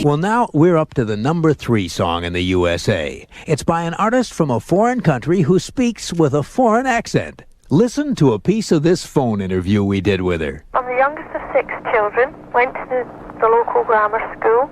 Well, now we're up to the number 3 song in the USA. It's by an artist from a foreign country who speaks with a foreign accent. Listen to a piece of this phone interview we did with her. I'm the youngest of 6 children, went to the local grammar school,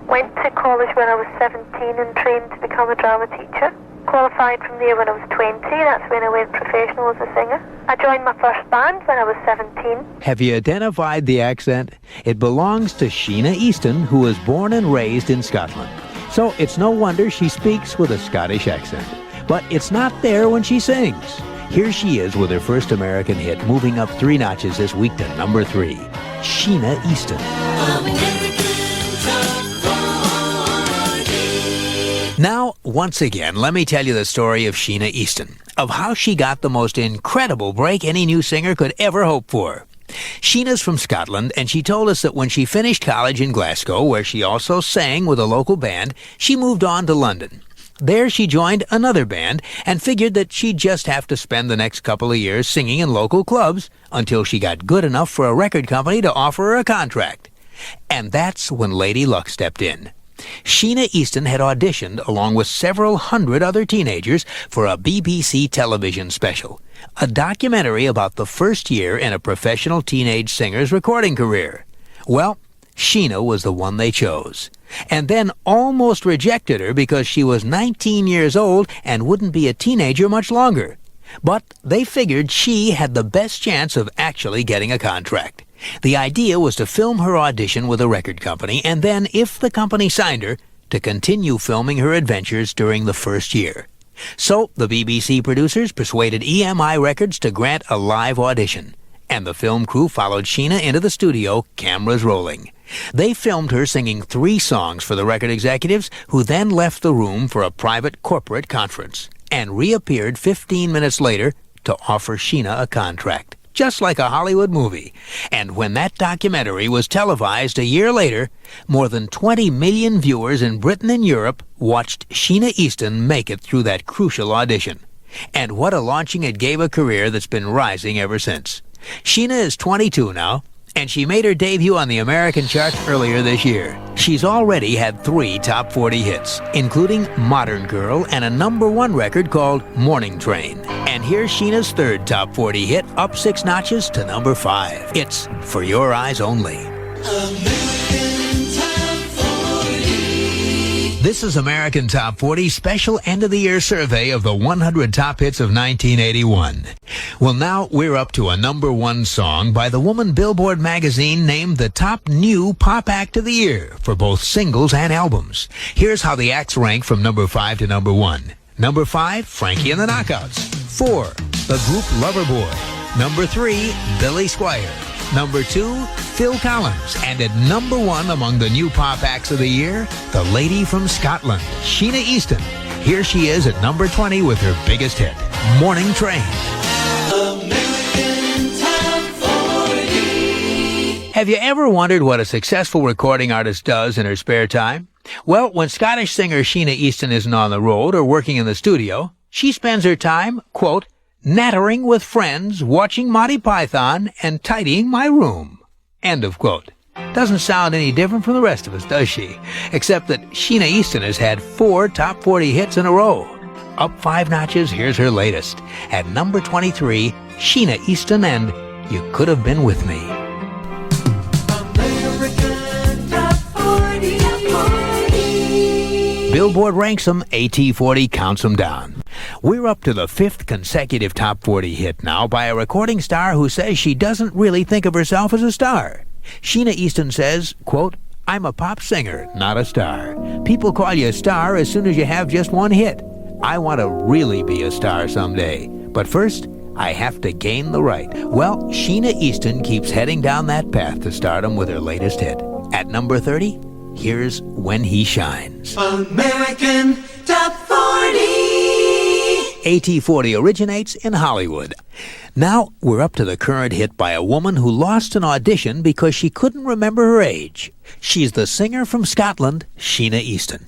went to college when I was 17 and trained to become a drama teacher. Qualified from there when I was 20, that's when I went professional as a singer. I joined my first band when I was 17. Have you identified the accent? It belongs to Sheena Easton, who was born and raised in Scotland. So it's no wonder she speaks with a Scottish accent. But it's not there when she sings. Here she is with her first American hit, moving up 3 notches this week to number 3. Sheena Easton. Now, once again, let me tell you the story of Sheena Easton, of how she got the most incredible break any new singer could ever hope for. Sheena's from Scotland, and she told us that when she finished college in Glasgow, where she also sang with a local band, she moved on to London. There she joined another band and figured that she'd just have to spend the next couple of years singing in local clubs until she got good enough for a record company to offer her a contract. And that's when Lady Luck stepped in. Sheena Easton had auditioned along with several hundred other teenagers for a BBC television special, a documentary about the first year in a professional teenage singer's recording career. Well, Sheena was the one they chose, and then almost rejected her because she was 19 years old and wouldn't be a teenager much longer. But they figured she had the best chance of actually getting a contract. The idea was to film her audition with a record company, and then, if the company signed her, to continue filming her adventures during the first year. So the BBC producers persuaded EMI Records to grant a live audition, and the film crew followed Sheena into the studio, cameras rolling. They filmed her singing 3 songs for the record executives, who then left the room for a private corporate conference, and reappeared 15 minutes later to offer Sheena a contract. Just like a Hollywood movie. And when that documentary was televised a year later, more than 20 million viewers in Britain and Europe watched Sheena Easton make it through that crucial audition. And what a launching it gave a career that's been rising ever since. Sheena is 22 now, and she made her debut on the American charts earlier this year. She's already had 3 top 40 hits, including Modern Girl and a number 1 record called Morning Train. And here's Sheena's 3rd top 40 hit, up 6 notches to number 5. It's For Your Eyes Only. This is American Top 40 special end-of-the-year survey of the 100 top hits of 1981. Well, now we're up to a number 1 song by the woman Billboard magazine named the top new pop act of the year for both singles and albums. Here's how the acts rank from number 5 to number 1. Number 5, Frankie and the Knockouts. 4, the group Loverboy. Number 3, Billy Squier. Number 2, Phil Collins. And at number 1 among the new pop acts of the year, the lady from Scotland, Sheena Easton. Here she is at number 20 with her biggest hit, Morning Train. American Top 40. Have you ever wondered what a successful recording artist does in her spare time? Well, when Scottish singer Sheena Easton isn't on the road or working in the studio, she spends her time, quote, nattering with friends, watching Monty Python, and tidying my room. End of quote. Doesn't sound any different from the rest of us, does she? Except that Sheena Easton has had 4 top 40 hits in a row. Up 5 notches, here's her latest. At number 23, Sheena Easton and You Could Have Been With Me. American Top 40. Billboard ranks them, AT40 counts them down. We're up to the 5th consecutive top 40 hit now by a recording star who says she doesn't really think of herself as a star. Sheena Easton says, quote, I'm a pop singer, not a star. People call you a star as soon as you have just 1 hit. I want to really be a star someday. But first, I have to gain the right. Well, Sheena Easton keeps heading down that path to stardom with her latest hit. At number 30, here's When He Shines. American Top 40. AT40 originates in Hollywood. Now we're up to the current hit by a woman who lost an audition because she couldn't remember her age. She's the singer from Scotland, Sheena Easton.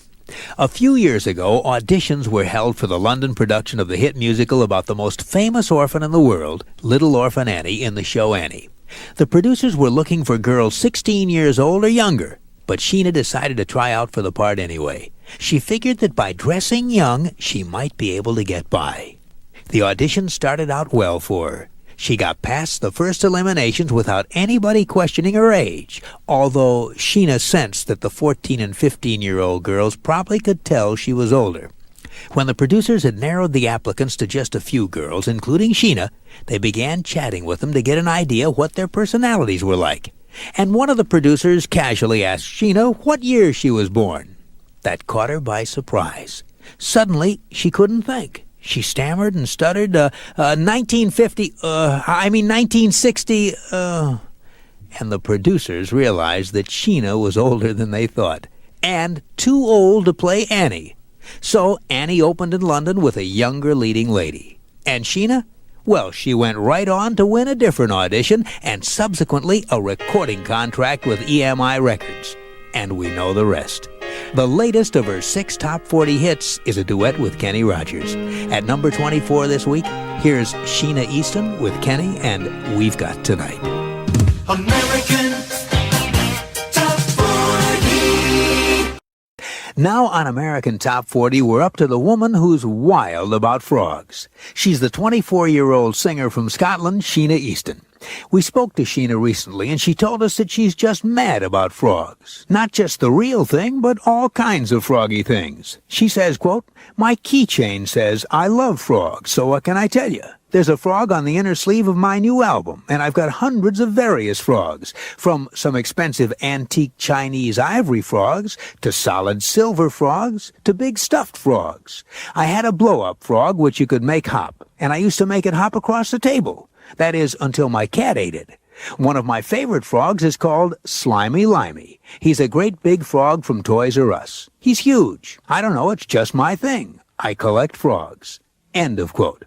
A few years ago, auditions were held for the London production of the hit musical about the most famous orphan in the world, Little Orphan Annie, in the show Annie. The producers were looking for girls 16 years old or younger, but Sheena decided to try out for the part anyway. She figured that by dressing young, she might be able to get by. The audition started out well for her. She got past the first eliminations without anybody questioning her age, although Sheena sensed that the 14 and 15-year-old girls probably could tell she was older. When the producers had narrowed the applicants to just a few girls, including Sheena, they began chatting with them to get an idea what their personalities were like. And one of the producers casually asked Sheena what year she was born. That caught her by surprise. Suddenly, she couldn't think. She stammered and stuttered, 1960, and the producers realized that Sheena was older than they thought, and too old to play Annie. So Annie opened in London with a younger leading lady. And Sheena? Well, she went right on to win a different audition and subsequently a recording contract with EMI Records. And we know the rest. The latest of her 6 top 40 hits is a duet with Kenny Rogers. At number 24 this week, here's Sheena Easton with Kenny and We've Got Tonight. American Top 40. Now on American Top 40, we're up to the woman who's wild about frogs. She's the 24-year-old singer from Scotland, Sheena Easton. We spoke to Sheena recently, and she told us that she's just mad about frogs. Not just the real thing, but all kinds of froggy things. She says, quote, "My keychain says I love frogs, so what can I tell you? There's a frog on the inner sleeve of my new album, and I've got hundreds of various frogs, from some expensive antique Chinese ivory frogs, to solid silver frogs, to big stuffed frogs. I had a blow-up frog which you could make hop, and I used to make it hop across the table. That is, until my cat ate it. One of my favorite frogs is called Slimy Limey. He's a great big frog from Toys R Us. He's huge. I don't know, it's just my thing. I collect frogs." End of quote.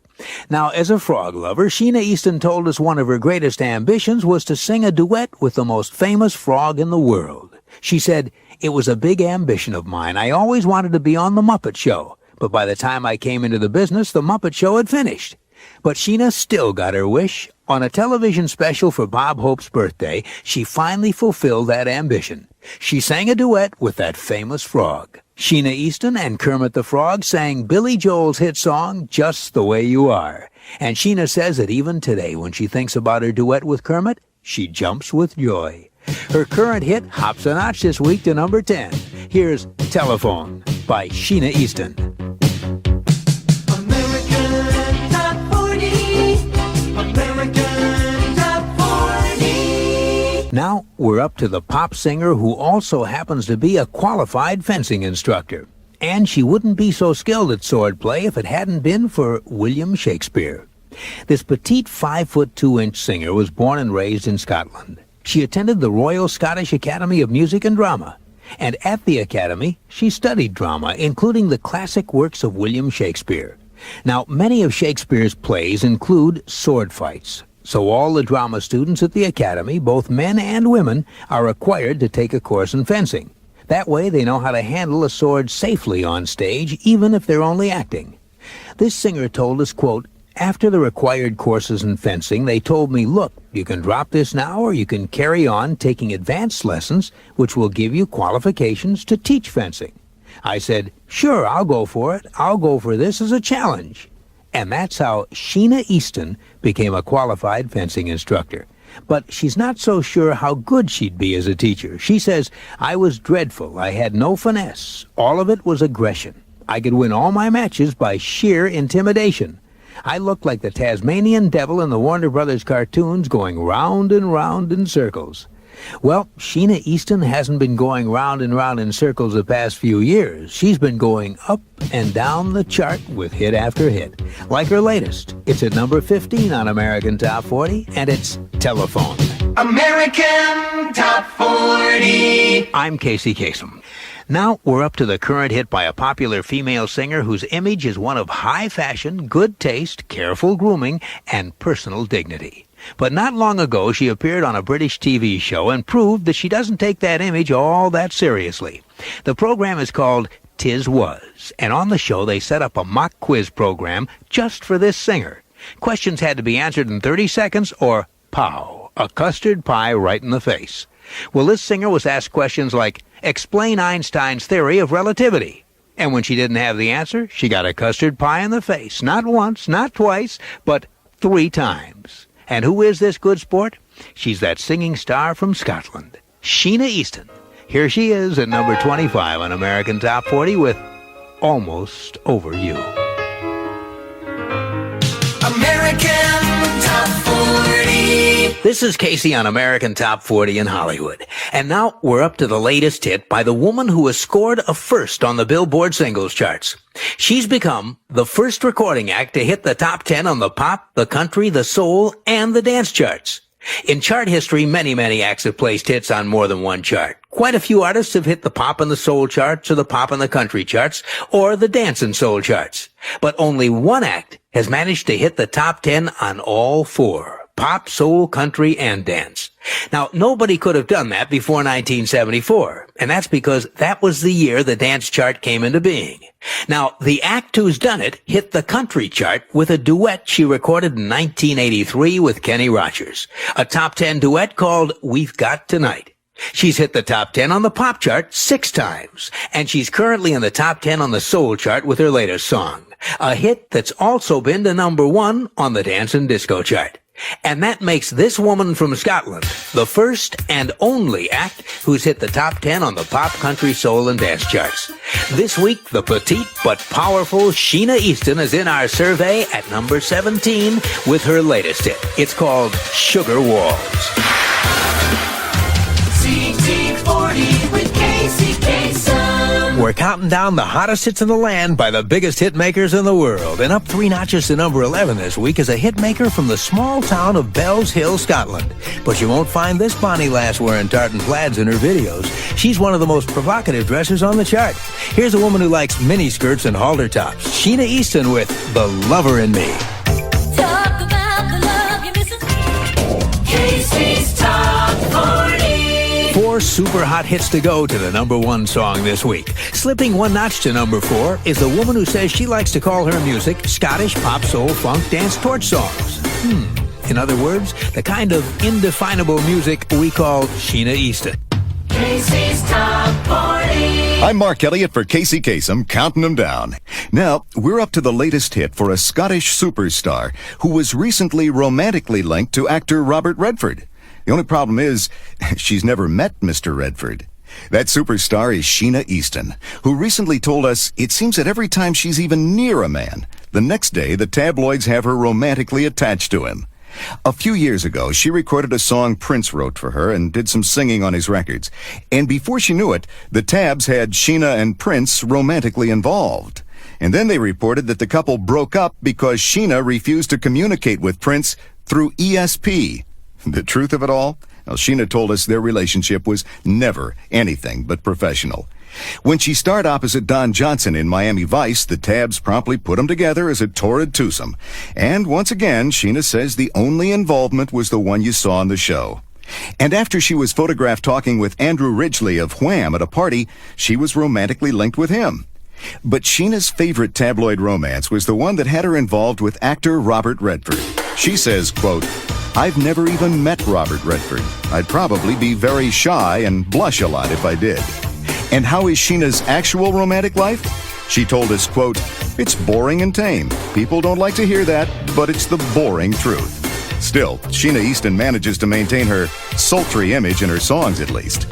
Now, as a frog lover, Sheena Easton told us one of her greatest ambitions was to sing a duet with the most famous frog in the world. She said, "It was a big ambition of mine. I always wanted to be on The Muppet Show, but by the time I came into the business, The Muppet Show had finished." But Sheena still got her wish. On a television special for Bob Hope's birthday, she finally fulfilled that ambition. She sang a duet with that famous frog. Sheena Easton and Kermit the Frog sang Billy Joel's hit song, Just the Way You Are. And Sheena says that even today, when she thinks about her duet with Kermit, she jumps with joy. Her current hit hops a notch this week to number 10. Here's Telephone by Sheena Easton. Now, we're up to the pop singer who also happens to be a qualified fencing instructor. And she wouldn't be so skilled at swordplay if it hadn't been for William Shakespeare. This petite 5'2" singer was born and raised in Scotland. She attended the Royal Scottish Academy of Music and Drama. And at the Academy, she studied drama, including the classic works of William Shakespeare. Now, many of Shakespeare's plays include sword fights. So all the drama students at the Academy, both men and women, are required to take a course in fencing. That way they know how to handle a sword safely on stage, even if they're only acting. This singer told us, quote, "After the required courses in fencing, they told me, look, you can drop this now or you can carry on taking advanced lessons, which will give you qualifications to teach fencing." I said, "Sure, I'll go for it. I'll go for this as a challenge." And that's how Sheena Easton became a qualified fencing instructor. But she's not so sure how good she'd be as a teacher. She says, "I was dreadful. I had no finesse. All of it was aggression. I could win all my matches by sheer intimidation. I looked like the Tasmanian devil in the Warner Brothers cartoons going round and round in circles." Well, Sheena Easton hasn't been going round and round in circles the past few years. She's been going up and down the chart with hit after hit. Like her latest. It's at number 15 on American Top 40, and it's Telephone. American Top 40. I'm Casey Kasem. Now we're up to the current hit by a popular female singer whose image is one of high fashion, good taste, careful grooming, and personal dignity. But not long ago, she appeared on a British TV show and proved that she doesn't take that image all that seriously. The program is called Tis Was, and on the show they set up a mock quiz program just for this singer. Questions had to be answered in 30 seconds or pow. a custard pie right in the face. Well, this singer was asked questions like, explain Einstein's theory of relativity. And when she didn't have the answer, she got a custard pie in the face. Not once, not twice, but 3 times. And who is this good sport? She's that singing star from Scotland, Sheena Easton. Here she is at number 25 on American Top 40 with Almost Over You. American Top 40. This is Casey on American Top 40 in Hollywood. And now we're up to the latest hit by the woman who has scored a first on the Billboard singles charts. She's become the first recording act to hit the top 10 on the pop, the country, the soul, and the dance charts. In chart history, many acts have placed hits on more than one chart. Quite a few artists have hit the pop and the soul charts, or the pop and the country charts, or the dance and soul charts. But only one act has managed to hit the top 10 on all 4. Pop, soul, country, and dance. Now, nobody could have done that before 1974, and that's because that was the year the dance chart came into being. Now, the act who's done it hit the country chart with a duet she recorded in 1983 with Kenny Rogers, a top 10 duet called We've Got Tonight. She's hit the top 10 on the pop chart 6 times, and she's currently in the top 10 on the soul chart with her latest song, a hit that's also been to number 1 on the dance and disco chart. And that makes this woman from Scotland the first and only act who's hit the top 10 on the pop, country, soul, and dance charts. This week, the petite but powerful Sheena Easton is in our survey at number 17 with her latest hit. It's called Sugar Walls. CT40 with Casey Kasem. We're counting down the hottest hits in the land by the biggest hit makers in the world. And up 3 notches to number 11 this week is a hit maker from the small town of Bells Hill, Scotland. But you won't find this Bonnie lass wearing tartan plaids in her videos. She's one of the most provocative dressers on the chart. Here's a woman who likes mini skirts and halter tops. Sheena Easton with The Lover in Me. Talk about the love you're missing. Casey's Top 40. 4 super hot hits to go to the number 1 song this week. Slipping 1 notch to number 4 is the woman who says she likes to call her music Scottish pop, soul, funk, dance, torch songs. In other words, the kind of indefinable music we call Sheena Easton. Casey's Top 40. I'm Mark Elliott for Casey Kasem, counting them down. Now, we're up to the latest hit for a Scottish superstar who was recently romantically linked to actor Robert Redford. The only problem is, she's never met Mr. Redford. That superstar is Sheena Easton, who recently told us it seems that every time she's even near a man, the next day the tabloids have her romantically attached to him. A few years ago, she recorded a song Prince wrote for her and did some singing on his records. And before she knew it, the tabs had Sheena and Prince romantically involved. And then they reported that the couple broke up because Sheena refused to communicate with Prince through ESP. The truth of it all? Well, Sheena told us their relationship was never anything but professional. When she starred opposite Don Johnson in Miami Vice, the tabs promptly put them together as a torrid twosome. And once again, Sheena says the only involvement was the one you saw on the show. And after she was photographed talking with Andrew Ridgeley of Wham at a party, she was romantically linked with him. But Sheena's favorite tabloid romance was the one that had her involved with actor Robert Redford. She says, quote, I've never even met Robert Redford. I'd probably be very shy and blush a lot if I did. And how is Sheena's actual romantic life? She told us, quote, it's boring and tame. People don't like to hear that, but it's the boring truth. Still, Sheena Easton manages to maintain her sultry image in her songs at least.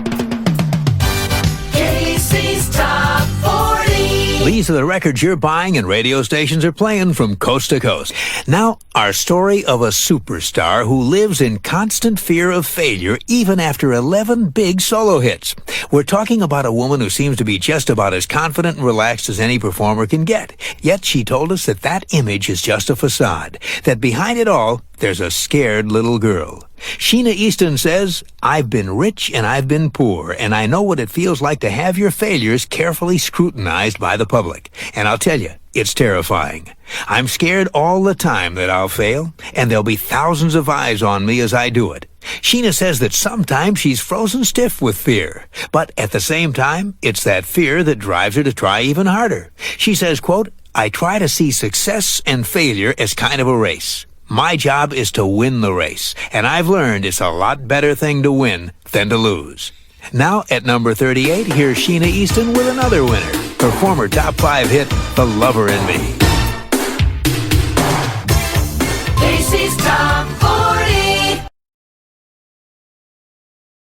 Casey's Top 40. These are the records you're buying and radio stations are playing from coast to coast. Now, our story of a superstar who lives in constant fear of failure even after 11 big solo hits. We're talking about a woman who seems to be just about as confident and relaxed as any performer can get. Yet she told us that that image is just a facade, that behind it all, there's a scared little girl. Sheena Easton says, I've been rich and I've been poor, and I know what it feels like to have your failures carefully scrutinized by the public. And I'll tell you, it's terrifying. I'm scared all the time that I'll fail, and there'll be thousands of eyes on me as I do it. Sheena says that sometimes she's frozen stiff with fear, but at the same time, it's that fear that drives her to try even harder. She says, quote, I try to see success and failure as kind of a race. My job is to win the race, and I've learned it's a lot better thing to win than to lose. Now, at number 38, here's Sheena Easton with another winner, her former top 5 hit, The Lover in Me.